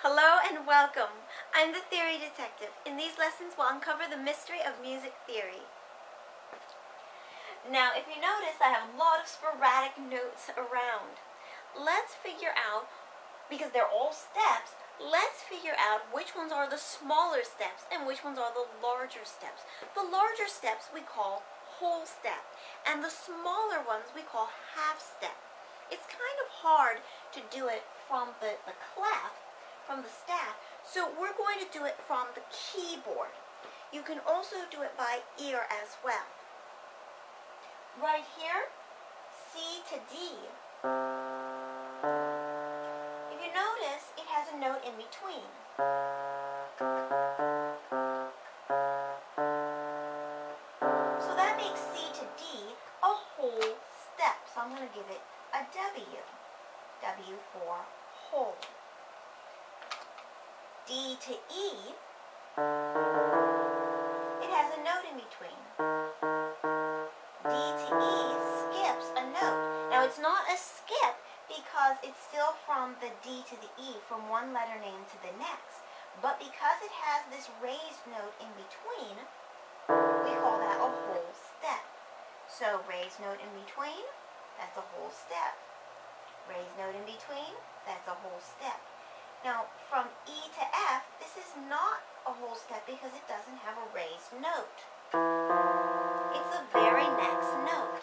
Hello and welcome. I'm the Theory Detective. In these lessons, we'll uncover the mystery of music theory. Now, if you notice, I have a lot of sporadic notes around. Let's figure out, because they're all steps, let's figure out which ones are the smaller steps and which ones are the larger steps. The larger steps we call whole step, and the smaller ones we call half step. It's kind of hard to do it from the clef, from the staff, so we're going to do it from the keyboard. You can also do it by ear as well. Right here, C to D. If you notice, it has a note in between. So that makes C to D a whole step. So I'm going to give it a W. W for whole. D to E, it has a note in between. D to E skips a note. Now it's not a skip because it's still from the D to the E, from one letter name to the next. But because it has this raised note in between, we call that a whole step. So raised note in between, that's a whole step. Raised note in between, that's a whole step. Now, from E to F, this is not a whole step because it doesn't have a raised note. It's the very next note,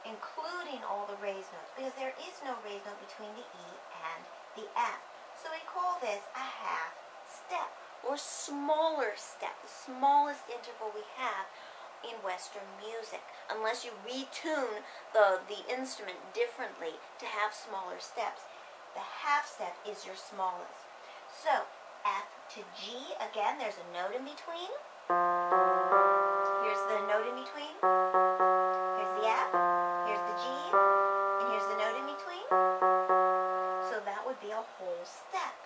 including all the raised notes, because there is no raised note between the E and the F. So we call this a half step, or smaller step, the smallest interval we have in Western music, unless you retune the instrument differently to have smaller steps. The half step is your smallest. So, F to G, again, there's a note in between. Here's the note in between. Here's the F, here's the G, and here's the note in between. So that would be a whole step.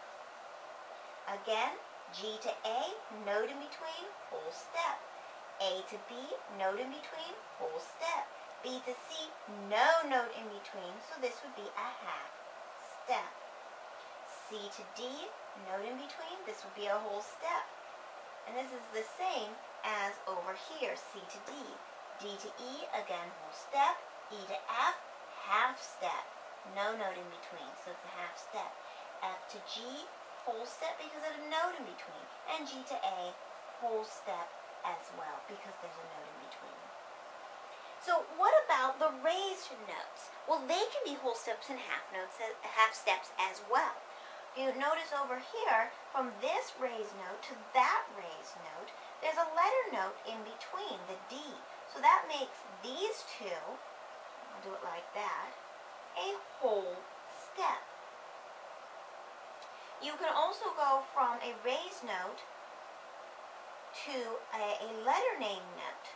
Again, G to A, note in between, whole step. A to B, note in between, whole step. B to C, no note in between, so this would be a half step. C to D, note in between, this would be a whole step. And this is the same as over here, C to D. D to E, again, whole step. E to F, half step. No note in between, so it's a half step. F to G, whole step because of a note in between. And G to A, whole step as well because there's a note in between. So what about the raised notes? Well, they can be whole steps and half steps as well. You notice over here, from this raised note to that raised note, there's a letter note in between, the D. So that makes these two, I'll do it like that, a whole step. You can also go from a raised note to a letter name note.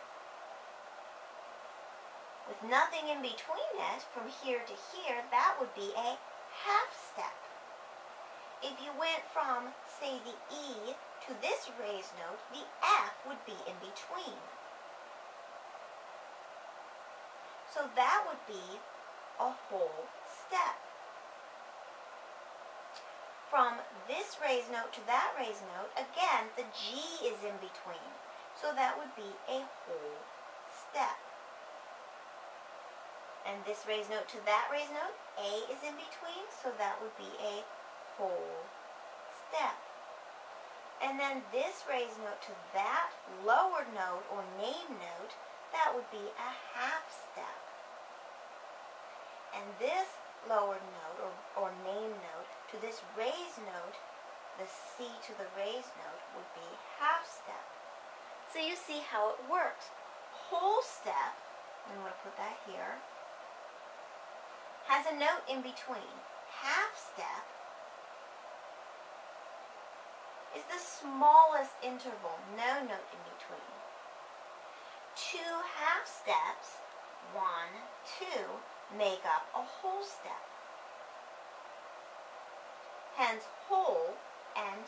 With nothing in between it, from here to here, that would be a half step. If you went from, say, the E to this raised note, the F would be in between. So that would be a whole step. From this raised note to that raised note, again, the G is in between. So that would be a whole step. And this raised note to that raised note, A is in between, so that would be a whole step. And then this raised note to that lower note or name note, that would be a half step. And this lower note or name note to this raised note, the C to the raised note, would be half step. So you see how it works. Whole step, I'm going to put that here, has a note in between. Half step is the smallest interval, no note in between. Two half steps, 1, 2, make up a whole step. Hence, whole and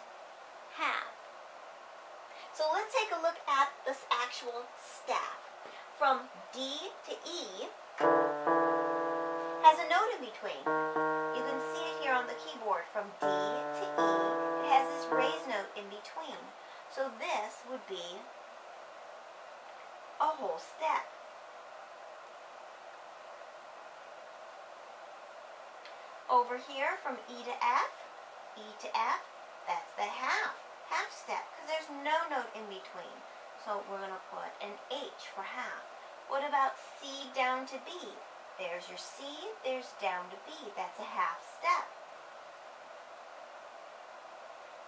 half. So let's take a look at this actual staff. From D to E, has a note in between. You can see it here on the keyboard from D to E Over here from E to F, that's the half step, because there's no note in between. So we're going to put an H for half. What about C down to B? There's your C, there's down to B. That's a half step.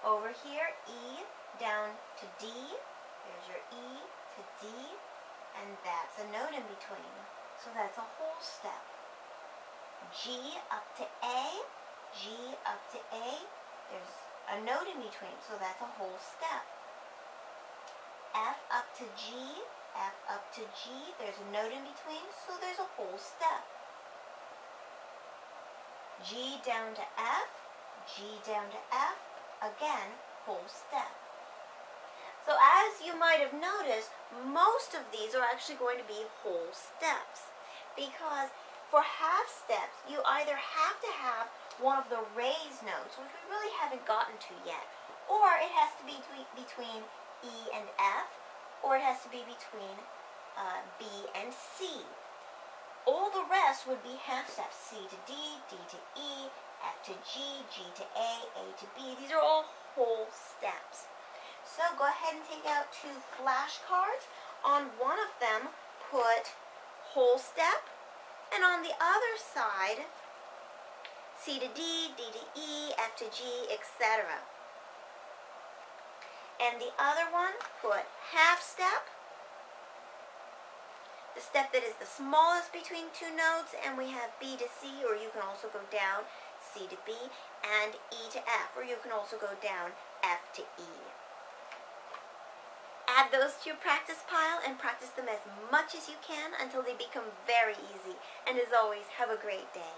Over here, E down to D. There's your E to D, and that's a note in between. So that's a whole step. G up to A, G up to A. There's a note in between, so that's a whole step. F up to G, F up to G. There's a note in between, so there's a whole step. G down to F, G down to F. Again, whole step. So as you might have noticed, most of these are actually going to be whole steps, because for half steps, you either have to have one of the raised notes, which we really haven't gotten to yet, or it has to be between E and F, or it has to be between B and C. All the rest would be half steps: C to D, D to E, F to G, G to A to B. These are all whole steps. So go ahead and take out 2 flashcards. On one of them, put whole step, and on the other side, C to D, D to E, F to G, etc. And the other one, put half step, the step that is the smallest between 2 notes, and we have B to C, or you can also go down C to B, and E to F, or you can also go down F to E. Add those to your practice pile and practice them as much as you can until they become very easy. And as always, have a great day.